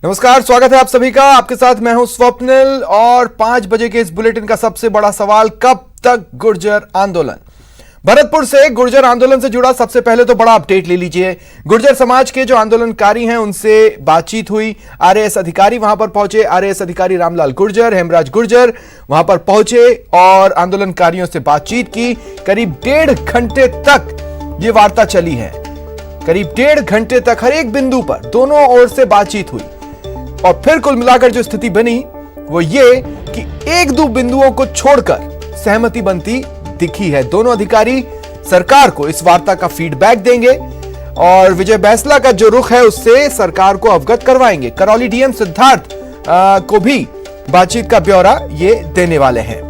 नमस्कार, स्वागत है आप सभी का। आपके साथ मैं हूं स्वप्निल और 5 बजे के इस बुलेटिन का सबसे बड़ा सवाल, कब तक गुर्जर आंदोलन। भरतपुर से गुर्जर आंदोलन से जुड़ा सबसे पहले तो बड़ा अपडेट ले लीजिए। गुर्जर समाज के जो आंदोलनकारी हैं उनसे बातचीत हुई। आरएएस अधिकारी वहां पर पहुंचे। आरएएस अधिकारी रामलाल गुर्जर, हेमराज गुर्जर वहां पर पहुंचे और आंदोलनकारियों से बातचीत की। करीब 1.5 घंटे तक ये वार्ता चली है। करीब 1.5 घंटे तक हर एक बिंदु पर दोनों ओर से बातचीत हुई और फिर कुल मिलाकर जो स्थिति बनी वो ये कि 1-2 बिंदुओं को छोड़कर सहमति बनती दिखी है। दोनों अधिकारी सरकार को इस वार्ता का फीडबैक देंगे और विजय बैंसला का जो रुख है उससे सरकार को अवगत करवाएंगे। करौली डीएम सिद्धार्थ को भी बातचीत का ब्यौरा ये देने वाले हैं।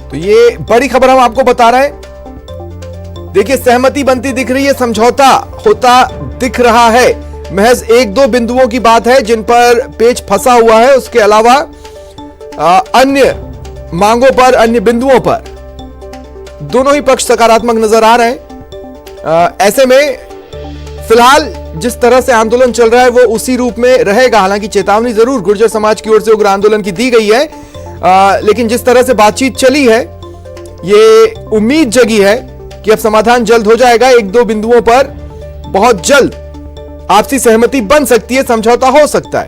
तो ये बड़ी खबर हम आपको बता रहे हैं। देखिए, सहमति बनती दिख रही है, समझौता होता दिख रहा है। महज 1-2 बिंदुओं की बात है जिन पर पेच फंसा हुआ है। उसके अलावा अन्य मांगों पर, अन्य बिंदुओं पर दोनों ही पक्ष सकारात्मक नजर आ रहे हैं। ऐसे में फिलहाल जिस तरह से आंदोलन चल रहा है वो उसी रूप में रहेगा। हालांकि चेतावनी जरूर गुर्जर समाज की ओर से उग्र आंदोलन की दी गई है, लेकिन जिस तरह से बातचीत चली है ये उम्मीद जगी है कि अब समाधान जल्द हो जाएगा। 1-2 बिंदुओं पर बहुत जल्द आपसी सहमति बन सकती है, समझौता हो सकता है।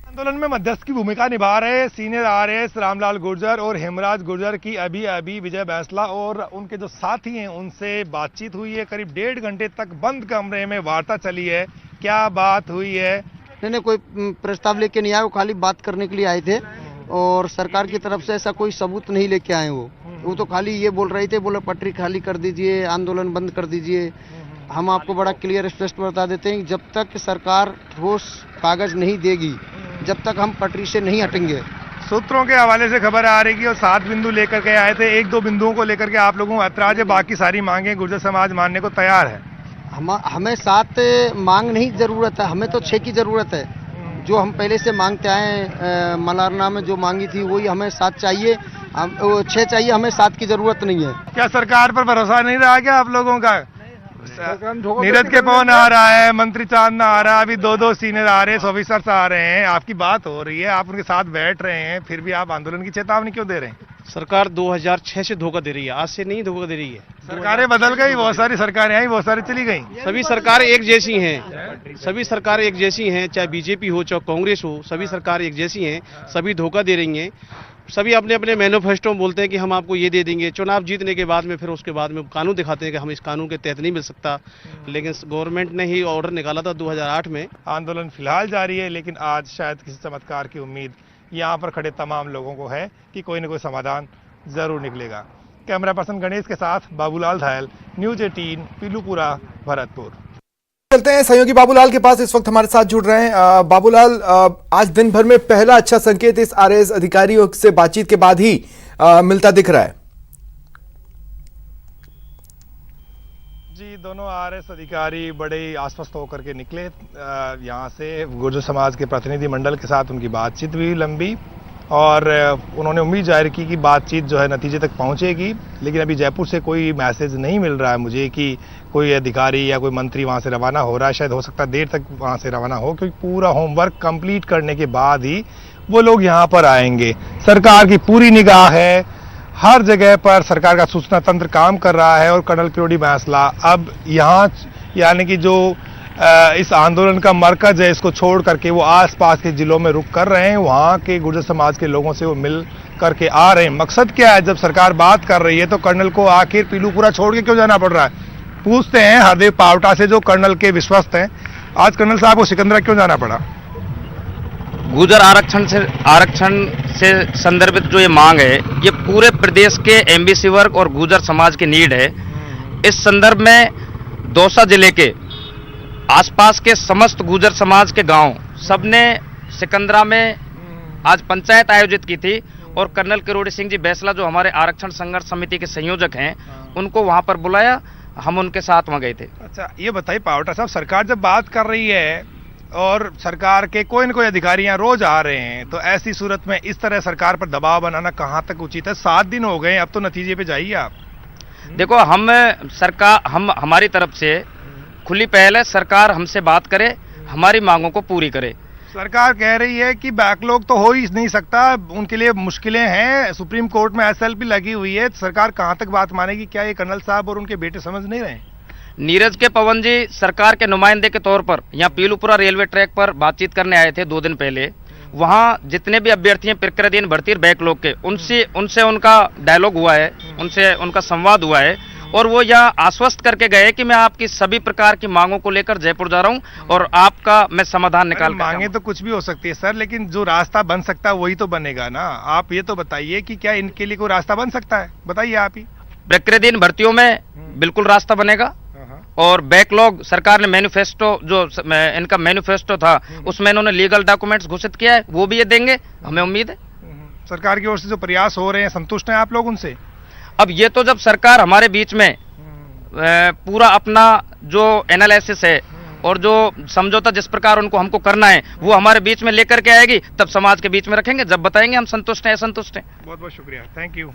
आंदोलन में मध्यस्थ की भूमिका निभा रहे सीनियर आरएएस रामलाल गुर्जर और हेमराज गुर्जर की अभी विजय बैंसला और उनके जो साथी हैं उनसे बातचीत हुई है। करीब 1.5 घंटे तक बंद कमरे में वार्ता चली है। क्या बात हुई है? नहीं, कोई प्रस्ताव लेके नहीं आए, वो खाली बात करने के लिए आए थे और सरकार की तरफ से ऐसा कोई सबूत नहीं लेके आए। वो तो खाली ये बोल रहे थे, बोले पटरी खाली कर दीजिए, आंदोलन बंद कर दीजिए। हम आपको बड़ा क्लियर स्पष्ट बता देते हैं, जब तक सरकार ठोस कागज नहीं देगी जब तक हम पटरी से नहीं हटेंगे। सूत्रों के हवाले से खबर आ रही है कि 7 बिंदु लेकर के आए थे। 1-2 बिंदुओं को लेकर के आप लोगों को ऐतराज है, बाकी सारी मांगे गुर्जर समाज मानने को तैयार है। हमें 7 मांग नहीं जरूरत है, हमें तो 6 की जरूरत है। जो हम पहले से मांगते आए, मलारना में जो मांगी थी वही हमें 7 चाहिए, 6 चाहिए, हमें 7 की जरूरत नहीं है। क्या सरकार पर भरोसा नहीं रहा क्या आप लोगों का? नीरज के पवन आ रहा है, मंत्री चांद आ रहा है, अभी 2-2 सीनियर आरएएस ऑफिसर्स आ रहे हैं, आपकी बात हो रही है, आप उनके साथ बैठ रहे हैं, फिर भी आप आंदोलन की चेतावनी क्यों दे रहे हैं? सरकार 2006 से धोखा दे रही है, आज से नहीं धोखा दे रही है। सरकारें बदल गई, बहुत सारी सरकारें आई, बहुत सारी चली गई। सभी सरकारें एक जैसी हैं, सभी सरकारें एक जैसी हैं, चाहे बीजेपी हो चाहे कांग्रेस हो, सभी सरकारें एक जैसी हैं, सभी धोखा दे रही हैं। सभी अपने अपने मैनिफेस्टो में बोलते हैं कि हम आपको ये दे देंगे, चुनाव जीतने के बाद में फिर उसके बाद में कानून दिखाते हैं कि हम इस कानून के तहत नहीं मिल सकता। लेकिन गवर्नमेंट ने ही ऑर्डर निकाला था 2008 में। आंदोलन फिलहाल जारी है, लेकिन आज शायद किसी चमत्कार की उम्मीद यहाँ पर खड़े तमाम लोगों को है कि कोई न कोई समाधान जरूर निकलेगा। कैमरा पर्सन गणेश के साथ बाबूलाल धायल, न्यूज 18, पीलूपुरा, भरतपुर। चलते हैं सहयोगी बाबूलाल के पास, इस वक्त हमारे साथ जुड़ रहे हैं। बाबूलाल, आज दिन भर में पहला अच्छा संकेत इस आरएएस अधिकारियों से बातचीत के बाद ही मिलता दिख रहा है। जी, दोनों आरएएस अधिकारी बड़े आश्वस्त होकर के निकले यहाँ से। गुर्जर समाज के प्रतिनिधि मंडल के साथ उनकी बातचीत हुई लंबी और उन्होंने उम्मीद जाहिर की कि बातचीत जो है नतीजे तक पहुंचेगी। लेकिन अभी जयपुर से कोई मैसेज नहीं मिल रहा है मुझे कि कोई अधिकारी या कोई मंत्री वहां से रवाना हो रहा है। शायद हो सकता है देर तक वहां से रवाना हो, क्योंकि पूरा होमवर्क कंप्लीट करने के बाद ही वो लोग यहाँ पर आएंगे। सरकार की पूरी निगाह है, हर जगह पर सरकार का सूचना तंत्र काम कर रहा है और कर्नल किरोड़ी बैंसला अब यहाँ, यानी कि जो इस आंदोलन का मरकज है, इसको छोड़ करके वो आसपास के जिलों में रुक कर रहे हैं। वहां के गुर्जर समाज के लोगों से वो मिल करके आ रहे हैं। मकसद क्या है? जब सरकार बात कर रही है तो कर्नल को आखिर पीलूपुरा छोड़ के क्यों जाना पड़ रहा है? पूछते हैं हरदेव पावटा से, जो कर्नल के विश्वस्त हैं। आज कर्नल साहब को सिकंदरा क्यों जाना पड़ा? गुर्जर आरक्षण से संदर्भित जो ये मांग है, ये पूरे प्रदेश के एमबीसी वर्ग और गुर्जर समाज की नीड है। इस संदर्भ में दौसा जिले के आसपास के समस्त गुर्जर समाज के गांव सबने सिकंदरा में आज पंचायत आयोजित की थी और कर्नल किरोड़ी सिंह जी बैंसला जो हमारे आरक्षण संघर्ष समिति के संयोजक हैं, उनको वहां पर बुलाया, हम उनके साथ वहां गए थे। अच्छा, ये बताइए पावटा साहब, सरकार जब बात कर रही है और सरकार के कोई न कोई अधिकारी यहाँ रोज आ रहे हैं, तो ऐसी सूरत में इस तरह सरकार पर दबाव बनाना कहाँ तक उचित है? 7 दिन हो गए, अब तो नतीजे पे जाइए आप। देखो, हम हमारी तरफ से खुली पहल है, सरकार हमसे बात करे, हमारी मांगों को पूरी करे। सरकार कह रही है कि बैकलॉग तो हो ही नहीं सकता, उनके लिए मुश्किलें हैं, सुप्रीम कोर्ट में एसएलपी लगी हुई है, सरकार कहां तक बात मानेगी? क्या ये कर्नल साहब और उनके बेटे समझ नहीं रहे? नीरज के पवन जी सरकार के नुमाइंदे के तौर पर यहाँ पीलूपुरा रेलवे ट्रैक पर बातचीत करने आए थे 2 दिन पहले। वहाँ जितने भी अभ्यर्थी हैं प्रक्रियाधीन भर्ती बैकलॉग के, उनसे उनका डायलॉग हुआ है, उनसे उनका संवाद हुआ है, और वो यह आश्वस्त करके गए कि मैं आपकी सभी प्रकार की मांगों को लेकर जयपुर जा रहा हूं और आपका मैं समाधान निकाल। मांगे तो कुछ भी हो सकती है सर, लेकिन जो रास्ता बन सकता है वही तो बनेगा ना। आप ये तो बताइए कि क्या इनके लिए कोई रास्ता बन सकता है? बताइए आप ही। प्रक्रियाधीन भर्तियों में बिल्कुल रास्ता बनेगा, और बैकलॉग सरकार ने मैनिफेस्टो, जो इनका मैनिफेस्टो था, उसमें इन्होंने लीगल डॉक्यूमेंट्स घोषित किया है, वो भी ये देंगे, हमें उम्मीद है। सरकार की ओर से जो प्रयास हो रहे हैं, संतुष्ट हैं आप लोग उनसे? अब ये तो जब सरकार हमारे बीच में पूरा अपना जो एनालिसिस है और जो समझौता जिस प्रकार उनको हमको करना है वो हमारे बीच में लेकर के आएगी, तब समाज के बीच में रखेंगे, जब बताएंगे हम संतुष्ट हैं असंतुष्ट हैं। बहुत बहुत शुक्रिया, थैंक यू।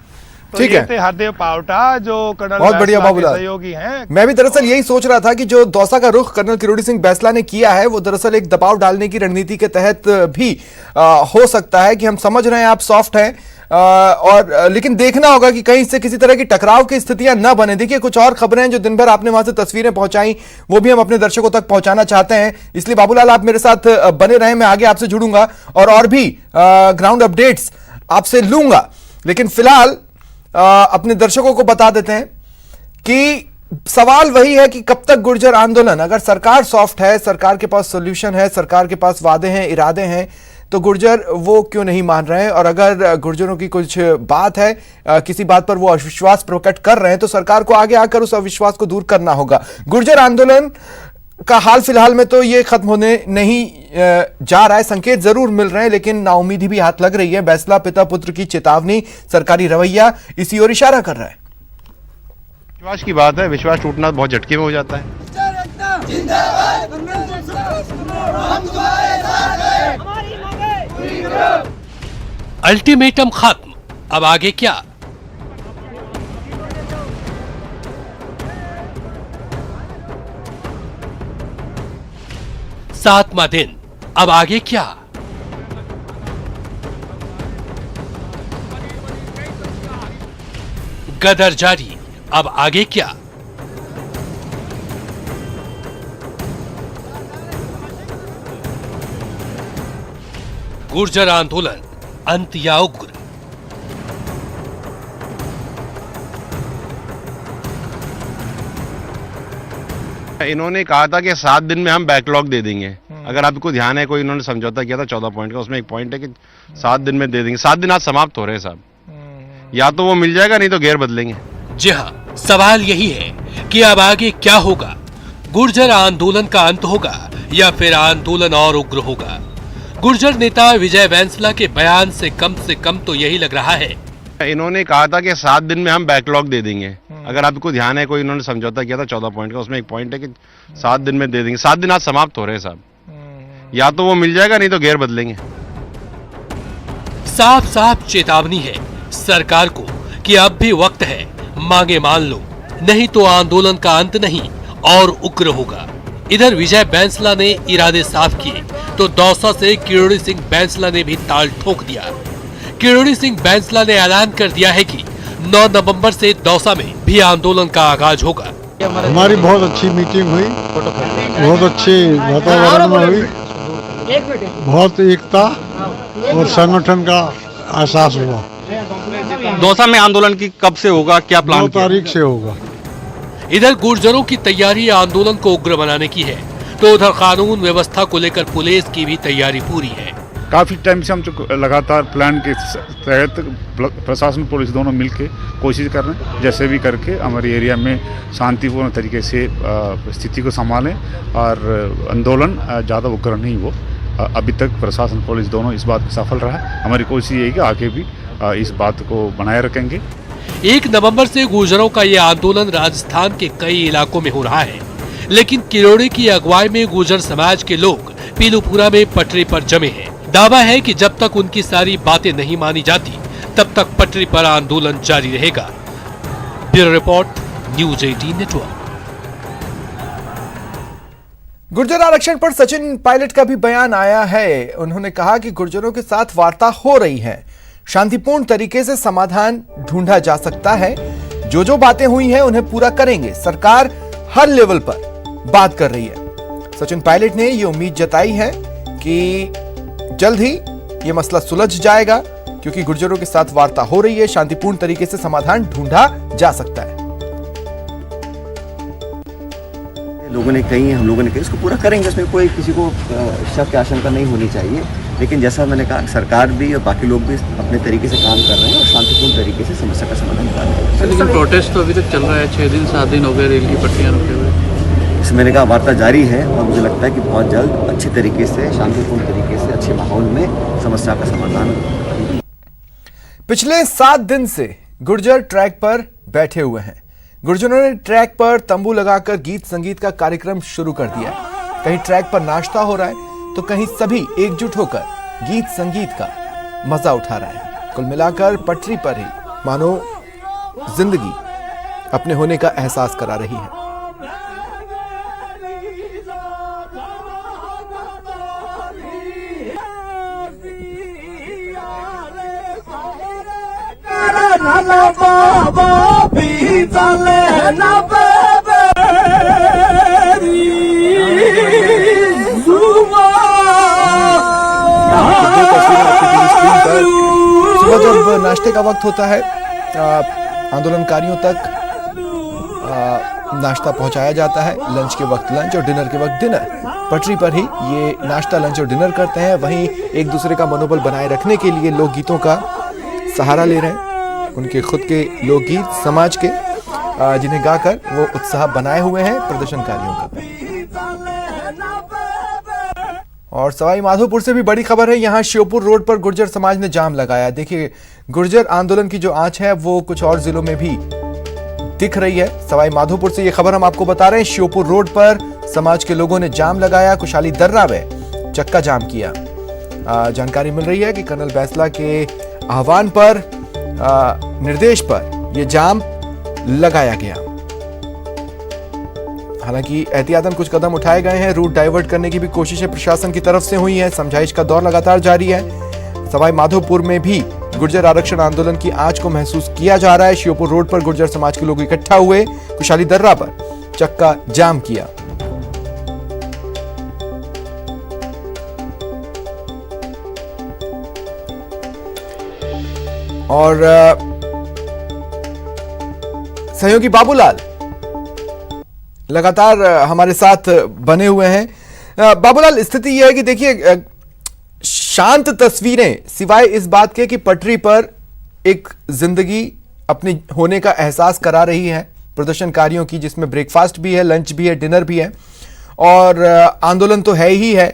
तो ठीक है, हरदेव पावटा जो कर्नल बहुत बढ़िया बाबूलाल सहयोगी हैं। मैं भी दरअसल यही सोच रहा था कि जो दौसा का रुख कर्नल किरोड़ी सिंह बैंसला ने किया है वो दरअसल एक दबाव डालने की रणनीति के तहत भी हो सकता है कि हम समझ रहे हैं आप सॉफ्ट हैं, और लेकिन देखना होगा कि कहीं इससे किसी तरह की टकराव की स्थितियां न बने। देखिए, कुछ और खबरें हैं जो दिन भर आपने वहां से तस्वीरें पहुंचाई, वो भी हम अपने दर्शकों तक पहुंचाना चाहते हैं, इसलिए बाबूलाल आप मेरे साथ बने रहें, मैं आगे आपसे जुड़ूंगा और भी ग्राउंड अपडेट्स आपसे लूंगा। लेकिन फिलहाल अपने दर्शकों को बता देते हैं कि सवाल वही है कि कब तक गुर्जर आंदोलन? अगर सरकार सॉफ्ट है, सरकार के पास सॉल्यूशन है, सरकार के पास वादे हैं, इरादे हैं, तो गुर्जर वो क्यों नहीं मान रहे हैं? और अगर गुर्जरों की कुछ बात है, किसी बात पर वो अविश्वास प्रकट कर रहे हैं, तो सरकार को आगे आकर उस अविश्वास को दूर करना होगा। गुर्जर आंदोलन का हाल फिलहाल में तो ये खत्म होने नहीं जा रहा है, संकेत जरूर मिल रहे हैं, लेकिन नाउमीदी भी हाथ लग रही है। बैंसला पिता पुत्र की चेतावनी, सरकारी रवैया इसी ओर इशारा कर रहा है। विश्वास की बात है, विश्वास टूटना बहुत झटके में हो जाता है। अल्टीमेटम खत्म, अब आगे क्या? सातवां दिन, अब आगे क्या? गदर जारी, अब आगे क्या? गुर्जर आंदोलन अंत या उग्र? इन्होंने कहा था कि 7 दिन में हम बैकलॉग दे देंगे। अगर आपको ध्यान है, कोई इन्होंने समझौता किया था 14 पॉइंट का, उसमें एक पॉइंट है कि 7 दिन में दे देंगे। 7 दिन आज समाप्त हो रहे हैं साहब, या तो वो मिल जाएगा, नहीं तो घेर बदलेंगे। जी हाँ, सवाल यही है कि अब आगे क्या होगा? गुर्जर आंदोलन का अंत होगा या फिर आंदोलन और उग्र होगा? गुर्जर नेता विजय बैंसला के बयान से कम तो यही लग रहा है। इन्होंने कहा था कि 7 दिन में हम बैकलॉग दे देंगे। अगर आपको ध्यान है, कोई इन्होंने समझौता किया था 14 पॉइंट का, उसमें एक पॉइंट है कि 7 दिन में दे देंगे। 7 दिन आज समाप्त हो रहे हैं साहब, या तो वो मिल जाएगा, नहीं तो घेर बदलेंगे। साफ साफ चेतावनी है सरकार को कि अब भी वक्त है, मांगे मान लो, नहीं तो आंदोलन का अंत नहीं और उग्र होगा। इधर विजय बैंसला ने इरादे साफ किए तो दौसा से किरोड़ी सिंह बैंसला ने भी ताल ठोक दिया। किरोड़ी सिंह बैंसला ने ऐलान कर दिया है कि 9 नवंबर से दौसा में भी आंदोलन का आगाज होगा। हमारी बहुत अच्छी मीटिंग हुई, बहुत अच्छे वातावरण में हुई, बहुत एकता और संगठन का एहसास हुआ। दौसा में आंदोलन की कब से होगा, क्या प्लान? 9 तारीख से होगा। इधर गुर्जरों की तैयारी आंदोलन को उग्र बनाने की है, तो उधर कानून व्यवस्था को लेकर पुलिस की भी तैयारी पूरी है। काफ़ी टाइम से हम जो लगातार प्लान के तहत प्रशासन पुलिस दोनों मिलके कोशिश कर रहे हैं, जैसे भी करके हमारे एरिया में शांतिपूर्ण तरीके से स्थिति को संभालें और आंदोलन ज़्यादा उग्र नहीं हो। अभी तक प्रशासन पुलिस दोनों इस बात में सफल रहा है। हमारी कोशिश यही कि आगे भी इस बात को बनाए रखेंगे। 1 नवंबर से गुर्जरों का ये आंदोलन राजस्थान के कई इलाकों में हो रहा है, लेकिन किरोड़ी की अगुवाई में गुर्जर समाज के लोग पीलूपुरा में पटरी पर जमे हैं। दावा है कि जब तक उनकी सारी बातें नहीं मानी जाती तब तक पटरी पर आंदोलन जारी रहेगा। Bureau report, news 18 network. Gurjar आरक्षण पर सचिन पायलट का भी बयान आया है। उन्होंने कहा कि गुर्जरों के साथ वार्ता हो रही है, शांतिपूर्ण तरीके से समाधान ढूंढा जा सकता है। जो बातें हुई हैं उन्हें पूरा करेंगे। सरकार हर लेवल पर बात कर रही है। सचिन पायलट ने ये उम्मीद जताई है कि जल्द ही ये मसला सुलझ जाएगा, क्योंकि गुर्जरों के साथ वार्ता हो रही है, शांतिपूर्ण तरीके से समाधान ढूंढा जा सकता है। लोगों ने कही, हम लोगों ने कही, इसको पूरा करेंगे। इसमें कोई किसी को शक की आशंका नहीं होनी चाहिए। लेकिन जैसा मैंने कहा, सरकार भी और बाकी लोग भी अपने तरीके से काम कर रहे हैं और शांतिपूर्ण तरीके से समस्या का समाधान निकाल रहे हैं। लेकिन प्रोटेस्ट तो अभी तक चल रहा है, 6 दिन 7 दिन हो गए रेल की पटरियां रुके हुए। इसमें मैंने कहा वार्ता जारी है और मुझे लगता है कि बहुत जल्द अच्छे तरीके से, शांतिपूर्ण तरीके से, अच्छे माहौल में समस्या का समाधान। पिछले 7 दिन से गुर्जर ट्रैक पर बैठे हुए हैं। गुर्जरों ने ट्रैक पर तंबू लगाकर गीत संगीत का कार्यक्रम शुरू कर दिया है। कहीं ट्रैक पर नाश्ता हो रहा है तो कहीं सभी एकजुट होकर गीत संगीत का मजा उठा रहे हैं। कुल मिलाकर पटरी पर ही मानो जिंदगी अपने होने का एहसास करा रही है। सुबह जब नाश्ते का वक्त होता है, आंदोलनकारियों तक नाश्ता पहुंचाया जाता है। लंच के वक्त लंच और डिनर के वक्त डिनर। पटरी पर ही ये नाश्ता, लंच और डिनर करते हैं। वहीं एक दूसरे का मनोबल बनाए रखने के लिए लोकगीतों का सहारा ले रहे हैं। उनके खुद के लोकगीत समाज के, जिन्हें गाकर वो उत्साह बनाए हुए हैं प्रदर्शनकारियों का। और सवाई माधोपुर से भी बड़ी खबर है। यहां श्योपुर रोड पर गुर्जर समाज ने जाम लगाया। देखिए, गुर्जर आंदोलन की जो आंच है वो कुछ और जिलों में भी दिख रही है। सवाई माधोपुर से ये खबर हम आपको बता रहे हैं। श्योपुर रोड पर समाज के लोगों ने जाम लगाया, कुशाली दर्रा में चक्का जाम किया। जानकारी मिल रही है कि कर्नल बैंसला के आह्वान पर, निर्देश पर यह जाम लगाया गया। हालांकि एहतियातन कुछ कदम उठाए गए हैं। रूट डाइवर्ट करने की भी कोशिशें प्रशासन की तरफ से हुई है। समझाइश का दौर लगातार जारी है। सवाई माधोपुर में भी गुर्जर आरक्षण आंदोलन की आंच को महसूस किया जा रहा है। श्योपुर रोड पर गुर्जर समाज के लोग इकट्ठा हुए, कुशाली दर्रा पर चक्का जाम किया। और सहयोगी बाबूलाल लगातार हमारे साथ बने हुए हैं। बाबूलाल, स्थिति यह है कि देखिए, शांत तस्वीरें सिवाय इस बात के कि पटरी पर एक जिंदगी अपने होने का एहसास करा रही है प्रदर्शनकारियों की, जिसमें ब्रेकफास्ट भी है, लंच भी है, डिनर भी है और आंदोलन तो है ही है।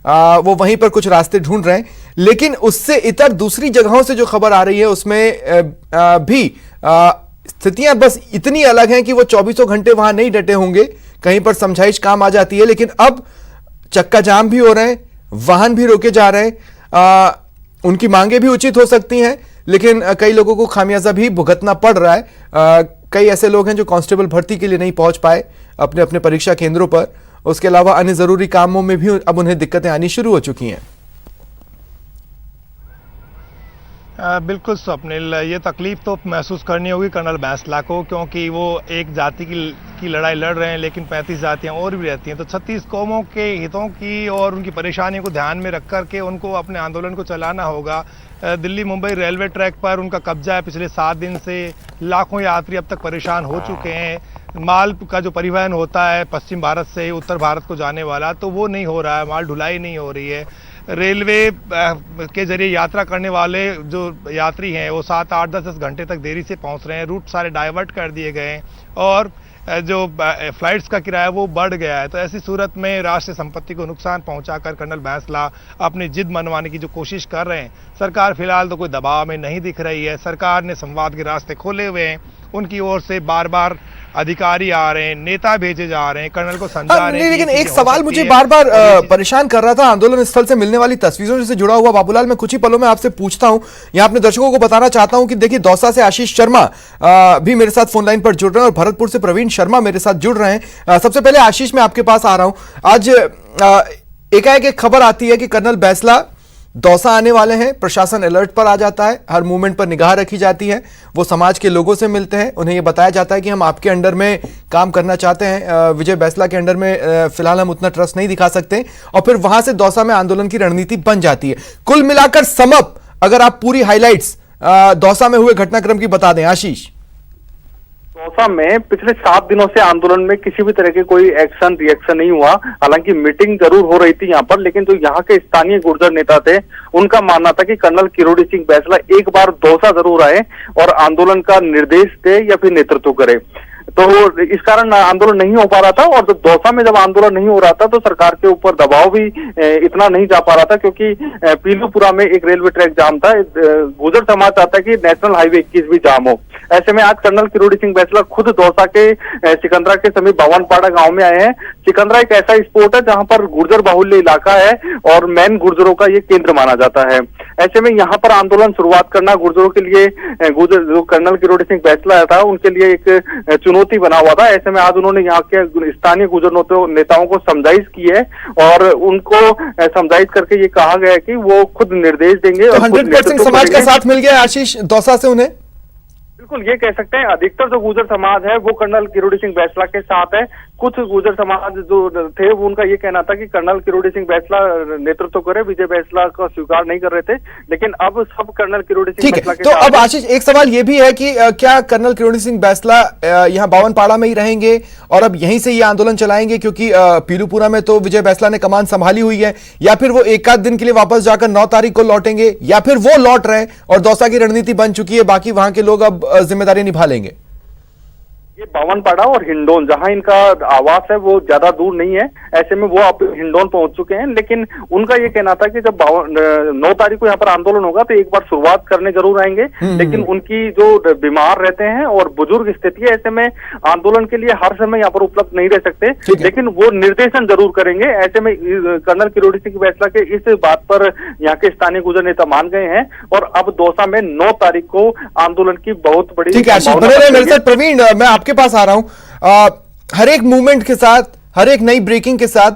वो वहीं पर कुछ रास्ते ढूंढ रहे हैं। लेकिन उससे इतर दूसरी जगहों से जो खबर आ रही है उसमें भी स्थितियां बस इतनी अलग हैं कि वो 24 घंटे वहां नहीं डटे होंगे। कहीं पर समझाइश काम आ जाती है, लेकिन अब चक्का जाम भी हो रहे हैं, वाहन भी रोके जा रहे हैं। उनकी मांगे भी उचित हो सकती हैं, लेकिन कई लोगों को खामियाजा भी भुगतना पड़ रहा है। कई ऐसे लोग हैं जो कांस्टेबल भर्ती के लिए नहीं पहुंच पाए अपने अपने परीक्षा केंद्रों पर। उसके अलावा अन्य जरूरी कामों में भी अब उन्हें दिक्कतें आनी शुरू हो चुकी हैं। बिल्कुल स्वप्निल, ये तकलीफ तो महसूस करनी होगी कर्नल बैंसला को, क्योंकि वो एक जाति की लड़ाई लड़ रहे हैं, लेकिन 35 जातियां और भी रहती हैं। तो 36 कौमों के हितों की और उनकी परेशानियों को ध्यान में रख कर के उनको अपने आंदोलन को चलाना होगा। दिल्ली मुंबई रेलवे ट्रैक पर उनका कब्जा है। पिछले 7 दिन से लाखों यात्री अब तक परेशान हो चुके हैं। माल का जो परिवहन होता है पश्चिम भारत से उत्तर भारत को जाने वाला, तो वो नहीं हो रहा है, माल ढुलाई नहीं हो रही है। रेलवे के जरिए यात्रा करने वाले जो यात्री हैं वो 7, 8, 10 घंटे तक देरी से पहुंच रहे हैं। रूट सारे डाइवर्ट कर दिए गए हैं और जो फ्लाइट्स का किराया वो बढ़ गया है। तो ऐसी सूरत में राष्ट्रीय संपत्ति को नुकसान पहुंचाकर कर्नल बैंसला अपनी जिद मनवाने की जो कोशिश कर रहे हैं। सरकार फिलहाल तो कोई दबाव में नहीं दिख रही है। सरकार ने संवाद के रास्ते खोले हुए हैं। उनकी ओर से बार बार अधिकारी आ रहे हैं, नेता भेजे जा रहे हैं, कर्नल को समझा रहे हैं। लेकिन एक सवाल मुझे बार बार परेशान कर रहा था आंदोलन स्थल से मिलने वाली तस्वीरों से जुड़ा हुआ। बाबूलाल, मैं कुछ ही पलों में आपसे पूछता हूं, यहाँ अपने दर्शकों को बताना चाहता हूं कि देखिए, दौसा से आशीष शर्मा भी मेरे साथ फोन लाइन पर जुड़ रहे हैं और भरतपुर से प्रवीण शर्मा मेरे साथ जुड़ रहे हैं। सबसे पहले आशीष, मैं आपके पास आ रहा हूं। आज एकाएक एक खबर आती है कि कर्नल बैंसला दौसा आने वाले हैं, प्रशासन अलर्ट पर आ जाता है, हर मूवमेंट पर निगाह रखी जाती है, वो समाज के लोगों से मिलते हैं, उन्हें यह बताया जाता है कि हम आपके अंडर में काम करना चाहते हैं, विजय बैंसला के अंडर में फिलहाल हम उतना ट्रस्ट नहीं दिखा सकते, और फिर वहां से दौसा में आंदोलन की रणनीति बन जाती है। कुल मिलाकर समअप अगर आप पूरी हाईलाइट्स दौसा में हुए घटनाक्रम की बता दें आशीष। दौसा में पिछले 7 दिनों से आंदोलन में किसी भी तरह के कोई एक्शन रिएक्शन नहीं हुआ। हालांकि मीटिंग जरूर हो रही थी यहाँ पर, लेकिन जो यहाँ के स्थानीय गुर्जर नेता थे उनका मानना था कि कर्नल किरोड़ी सिंह बैंसला एक बार दौसा जरूर आए और आंदोलन का निर्देश दे या फिर नेतृत्व करे। तो इस कारण आंदोलन नहीं हो पा रहा था, और जब दौसा में जब आंदोलन नहीं हो रहा था तो सरकार के ऊपर दबाव भी इतना नहीं जा पा रहा था, क्योंकि पीलूपुरा में एक रेलवे ट्रैक जाम था। गुर्जर समाज चाहता है कि नेशनल हाईवे 21 भी जाम हो। ऐसे में आज कर्नल किरोड़ी सिंह बैंसला खुद दौसा के सिकंदरा के समीप भवनपाड़ा गांव में आए हैं। सिकंदरा एक ऐसा स्पॉट है जहां पर गुर्जर बाहुल्य इलाका है और मेन गुर्जरों का ये केंद्र माना जाता है। ऐसे में यहाँ पर आंदोलन शुरुआत करना गुर्जरों के लिए, गुर्जर जो कर्नल किरोड़ी सिंह बैंसला था उनके लिए एक चुनौती बना हुआ था। ऐसे में आज उन्होंने यहाँ के स्थानीय गुर्जर नेताओं को समझाइश की है और उनको समझाइश करके ये कहा गया है कि वो खुद निर्देश देंगे। 100% समाज का साथ मिल गया आशीष दौसा से उन्हें? बिल्कुल, ये कह सकते हैं अधिकतर जो गुर्जर समाज है वो कर्नल किरोड़ी सिंह बैंसला के साथ है। कुछ गुर्जर समाज जो थे वो उनका ये कहना था कि कर्नल किरोड़ी सिंह बैंसला नेतृत्व करे, विजय बैंसला का स्वीकार नहीं कर रहे थे, लेकिन अब सब कर्नल किरोड़ी सिंह बैंसला के साथ। तो अब आशीष एक सवाल ये भी है कि क्या कर्नल किरोड़ी सिंह बैंसला यहाँ बावनपाड़ा में ही रहेंगे और अब यहीं से ये आंदोलन चलाएंगे, क्योंकि पीलूपुरा में तो विजय बैंसला ने कमान संभाली हुई है, या फिर वो एक आध दिन के लिए वापस जाकर 9 तारीख को लौटेंगे, या फिर वो लौट रहे हैं और दौसा की रणनीति बन चुकी है, बाकी वहां के लोग अब जिम्मेदारी निभा लेंगे? ये बावनपाड़ा और हिंडोन जहां इनका आवास है वो ज्यादा दूर नहीं है। ऐसे में वो अब हिंडोन पहुंच चुके हैं, लेकिन उनका ये कहना था कि जब 9 तारीख को यहाँ पर आंदोलन होगा तो एक बार शुरुआत करने जरूर आएंगे, लेकिन उनकी जो बीमार रहते हैं और बुजुर्ग स्थिति है, ऐसे में आंदोलन के लिए हर समय यहाँ पर उपलब्ध नहीं रह सकते, लेकिन वो निर्देशन जरूर करेंगे। ऐसे में कर्नल किरोड़ी सिंह बैंसला के इस बात पर यहाँ के स्थानीय गुर्जर नेता मान गए हैं और अब दौसा में 9 तारीख को आंदोलन की बहुत बड़ी। ठीक है, मेरे साथ प्रवीण, मैं आपके पास आ रहा हूं। हर एक मूवमेंट के साथ, हर एक नई ब्रेकिंग के साथ,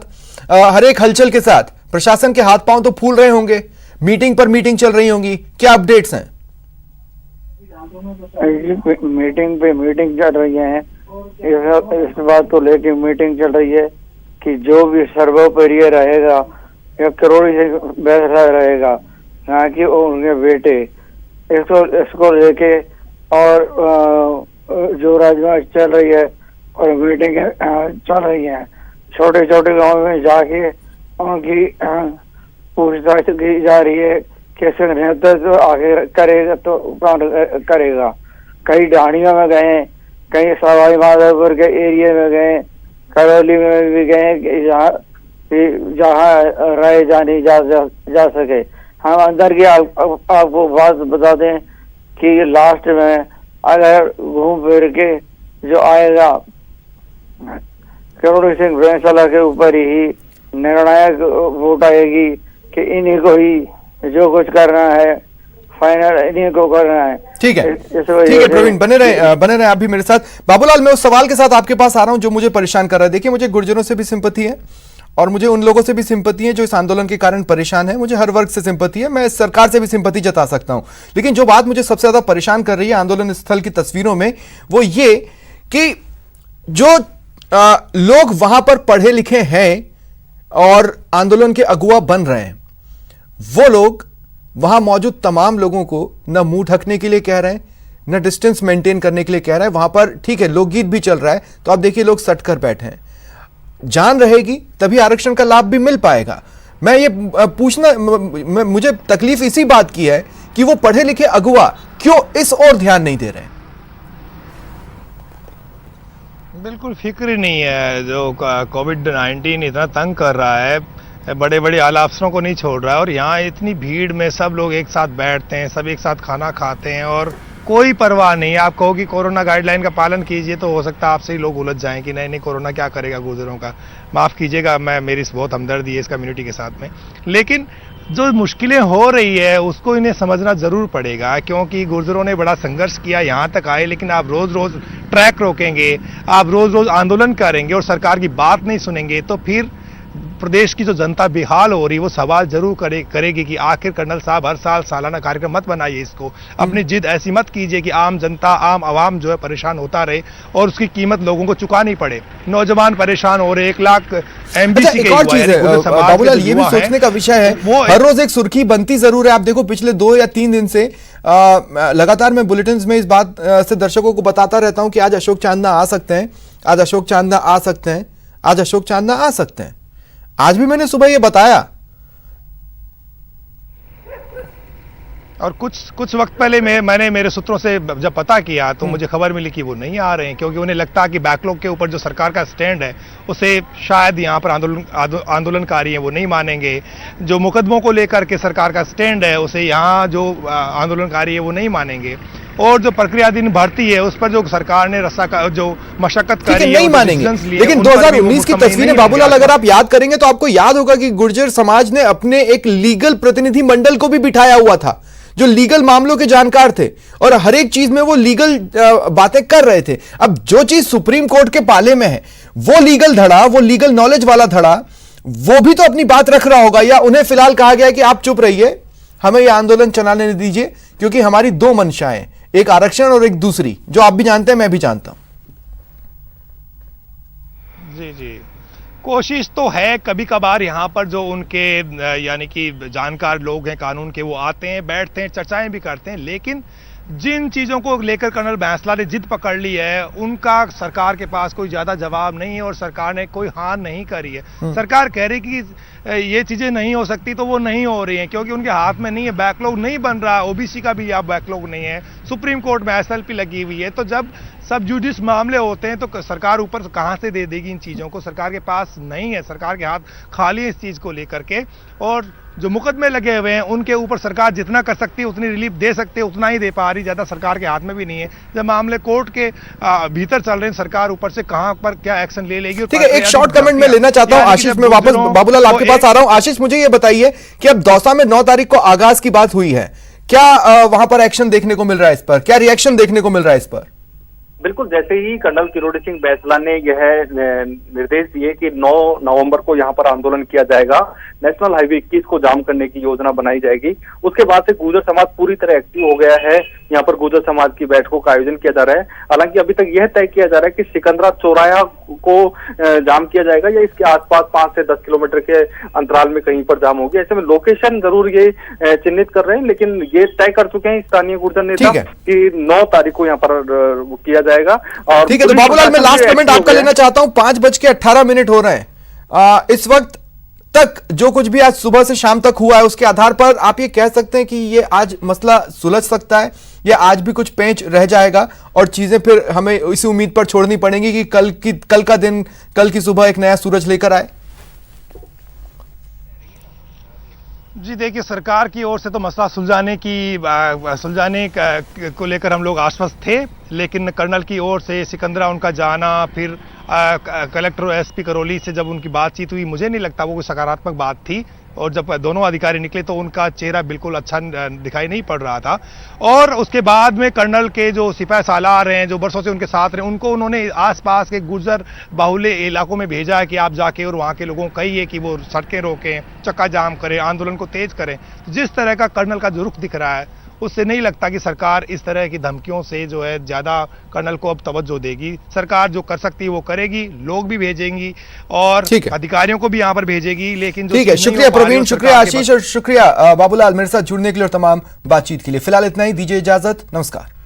हर एक हलचल के साथ प्रशासन के हाथ पांव तो फूल रहे होंगे, मीटिंग पर मीटिंग चल रही होंगी, क्या अपडेट्स हैं? मीटिंग पे मीटिंग चल रही है। इस बात को लेकर मीटिंग चल रही है कि जो भी सर्वोपरि रहेगा या किरोड़ी सिंह बैंसला रहेगा, ना कि उनके बेटे, इसको लेके और जो राजमार्ग चल रही है और मीटिंग चल रही है, छोटे छोटे गांव में जाके उनकी पूछताछ की जा रही है। कैसे नेतृत्व आगे करेगा तो करेगा। कई ढाणियों में गए, कई सवाई माधोपुर के एरिया में गए, करौली में भी गए, जहाँ रहे जाने जा सके। हम अंदर की आपको बात बता दें कि लास्ट में अगर घूम फिर के जो आएगा किरोड़ी सिंह बैंसला के ऊपर ही निर्णायक वोट आएगी कि इन्हीं को ही जो कुछ करना है फाइनल इन्हीं को करना है। ठीक है, ठीक है प्रवीण, बने रहे आप भी मेरे साथ। बाबूलाल, मैं उस सवाल के साथ आपके पास आ रहा हूं जो मुझे परेशान कर रहा है। देखिए, मुझे गुर्जरों से भी सिंपैथी है और मुझे उन लोगों से भी सिंपैथी है जो इस आंदोलन के कारण परेशान है। मुझे हर वर्ग से सिंपैथी है, मैं सरकार से भी सिंपैथी जता सकता हूं, लेकिन जो बात मुझे सबसे ज्यादा परेशान कर रही है आंदोलन स्थल की तस्वीरों में, वो ये कि जो लोग वहां पर पढ़े लिखे हैं और आंदोलन के अगुवा बन रहे हैं, वो लोग वहां मौजूद तमाम लोगों को न मुंह ढकने के लिए कह रहे हैं, न डिस्टेंस मेंटेन करने के लिए कह रहे हैं। वहां पर ठीक है, लोकगीत भी चल रहा है, तो आप देखिए लोग सट कर बैठे हैं। जान रहेगी तभी आरक्षण का लाभ भी मिल पाएगा। मैं ये पूछना, मुझे तकलीफ इसी बात की है कि वो पढ़े लिखे अगुवा क्यों इस ओर ध्यान नहीं दे रहे हैं। बिल्कुल फिक्र ही नहीं है। जो कोविड-19 इतना तंग कर रहा है, बड़े बड़े आला अफसरों को नहीं छोड़ रहा है, और यहाँ इतनी भीड़ में सब लोग एक साथ बैठते हैं, सब एक साथ खाना खाते हैं और कोई परवाह नहीं। आप कहो कि कोरोना गाइडलाइन का पालन कीजिए तो हो सकता है आपसे ही लोग उलझ जाएं कि नहीं नहीं कोरोना क्या करेगा गुर्जरों का। माफ़ कीजिएगा, मेरी बहुत हमदर्दी है इस कम्युनिटी के साथ में, लेकिन जो मुश्किलें हो रही है उसको इन्हें समझना जरूर पड़ेगा, क्योंकि गुर्जरों ने बड़ा संघर्ष किया, यहाँ तक आए। लेकिन आप रोज रोज ट्रैक रोकेंगे, आप रोज रोज आंदोलन करेंगे और सरकार की बात नहीं सुनेंगे तो फिर प्रदेश की जो जनता बेहाल हो रही है वो सवाल जरूर करेगी कि आखिर कर्नल साहब हर साल सालाना कार्यक्रम मत बनाइए, इसको अपनी जिद ऐसी मत कीजिए कि आम जनता आम आवाम जो है परेशान होता रहे और उसकी कीमत लोगों को चुकानी पड़े। नौजवान परेशान हो रहे, 1 लाख एमबीसी एक और चीज है बाबूलाल, ये भी सोचने का विषय है, हर रोज एक सुर्खी बनती जरूर है। आप देखो पिछले 2 या 3 दिन से लगातार मैं बुलेटिन में इस बात से दर्शकों को बताता रहता हूं कि आज अशोक चांदना आ सकते हैं, आज अशोक चांदना आ सकते हैं, आज अशोक चांदना आ सकते हैं। आज भी मैंने सुबह ये बताया और कुछ वक्त पहले मैंने मेरे सूत्रों से जब पता किया तो मुझे खबर मिली कि वो नहीं आ रहे हैं, क्योंकि उन्हें लगता है कि बैकलॉग के ऊपर जो सरकार का स्टैंड है उसे शायद यहाँ पर आंदोलनकारी हैं वो नहीं मानेंगे। जो मुकदमों को लेकर के सरकार का स्टैंड है उसे यहाँ जो आंदोलनकारी है वो नहीं मानेंगे, और जो प्रक्रियाधीन भर्ती है उस पर जो सरकार ने जो मशक्कत करी नहीं मानेंगे। लेकिन 2019 की तस्वीरें बाबूलाल अगर आप याद करेंगे तो आपको याद होगा कि गुर्जर समाज ने अपने एक लीगल प्रतिनिधि मंडल को भी बिठाया हुआ था जो लीगल मामलों के जानकार थे और हर एक चीज में वो लीगल बातें कर रहे थे। अब जो चीज सुप्रीम कोर्ट के पाले में है वो लीगल धड़ा, वो लीगल नॉलेज वाला धड़ा, वो भी तो अपनी बात रख रहा होगा, या उन्हें फिलहाल कहा गया कि आप चुप रहिए, हमें यह आंदोलन चलाने दीजिए, क्योंकि हमारी 2 मंशाएं, एक आरक्षण और एक दूसरी जो आप भी जानते हैं मैं भी जानता हूं। जी जी, कोशिश तो है। कभी कभार यहाँ पर जो उनके यानी कि जानकार लोग हैं कानून के, वो आते हैं, बैठते हैं, चर्चाएं भी करते हैं, लेकिन जिन चीजों को लेकर कर्नल बैंसला ने जिद पकड़ ली है उनका सरकार के पास कोई ज्यादा जवाब नहीं है और सरकार ने कोई हार नहीं करी है। सरकार कह रही कि ये चीजें नहीं हो सकती तो वो नहीं हो रही हैं, क्योंकि उनके हाथ में नहीं है, बैकलॉग नहीं बन रहा, ओबीसी का भी यहाँ बैकलॉग नहीं है, सुप्रीम कोर्ट में एसएलपी लगी हुई है। तो जब सब जुडिस मामले होते हैं तो सरकार ऊपर कहां से दे देगी इन चीजों को? सरकार के पास नहीं है, सरकार के हाथ खाली है इस चीज को लेकर के। और जो मुकदमे लगे हुए हैं उनके ऊपर सरकार जितना कर सकती है उतनी रिलीफ दे सकती है, उतना ही दे पा रही, ज्यादा सरकार के हाथ में भी नहीं है। जब मामले कोर्ट के भीतर चल रहे हैं, सरकार ऊपर से कहां पर क्या एक्शन ले लेगी। ठीक है, एक शॉर्ट कमेंट में लेना चाहता हूं आशीष, में वापस बाबूलाल आपके पास आ रहा हूं। आशीष, मुझे ये बताइए कि अब दौसा में 9 तारीख को आगाज की बात हुई है, क्या वहां पर एक्शन देखने को मिल रहा है इस पर, क्या रिएक्शन देखने को मिल रहा है इस पर? बिल्कुल, जैसे ही कर्नल किरोड़ी सिंह बैंसला ने यह निर्देश दिए कि 9 नवंबर को यहाँ पर आंदोलन किया जाएगा, नेशनल हाईवे 21 को जाम करने की योजना बनाई जाएगी, उसके बाद से गुर्जर समाज पूरी तरह एक्टिव हो गया है। यहाँ पर गुर्जर समाज की बैठकों का आयोजन किया जा रहा है। हालांकि अभी तक यह तय किया जा रहा है कि सिकंदरा चौराहा को जाम किया जाएगा या इसके आसपास 5 से 10 किलोमीटर के अंतराल में कहीं पर जाम होगी। ऐसे में लोकेशन जरूर ये चिन्हित कर रहे हैं, लेकिन ये तय कर चुके हैं स्थानीय गुर्जर नेता कि 9 तारीख को यहाँ पर किया जाएगा। और ठीक है, तो बाबूलाल मैं लास्ट कमेंट आपका लेना चाहता हूं। 5:18 हो रहे हैं इस वक्त तक, जो कुछ भी आज सुबह से शाम तक हुआ है उसके आधार पर आप ये कह सकते हैं कि ये आज मसला सुलझ सकता है या आज भी कुछ पेंच रह जाएगा और चीजें फिर हमें इसी उम्मीद पर छोड़नी पड़ेंगी कि कल का दिन, कल की सुबह एक नया सूरज लेकर आए? जी देखिए, सरकार की ओर से तो मसला सुलझाने को लेकर हम लोग आश्वस्त थे, लेकिन कर्नल की ओर से सिकंदरा उनका जाना, फिर कलेक्टर और एसपी करौली से जब उनकी बातचीत हुई, मुझे नहीं लगता वो कोई सकारात्मक बात थी। और जब दोनों अधिकारी निकले तो उनका चेहरा बिल्कुल अच्छा दिखाई नहीं पड़ रहा था। और उसके बाद में कर्नल के जो सिपाही सालार हैं, जो बरसों से उनके साथ रहे, उनको उन्होंने आसपास के गुर्जर बाहुल्य इलाकों में भेजा है कि आप जाके और वहाँ के लोगों को कहिए कि वो सड़कें रोकें, चक्का जाम करें, आंदोलन को तेज करें। जिस तरह का कर्नल का जो रुख दिख रहा है उससे नहीं लगता कि सरकार इस तरह की धमकियों से जो है ज्यादा कर्नल को अब तवज्जो देगी। सरकार जो कर सकती है वो करेगी, लोग भी भेजेंगी और अधिकारियों को भी यहाँ पर भेजेगी। लेकिन ठीक है, शुक्रिया प्रवीण, शुक्रिया आशीष और शुक्रिया बाबूलाल मेरे साथ जुड़ने के लिए और तमाम बातचीत के लिए। फिलहाल इतना ही, दीजिए इजाजत, नमस्कार।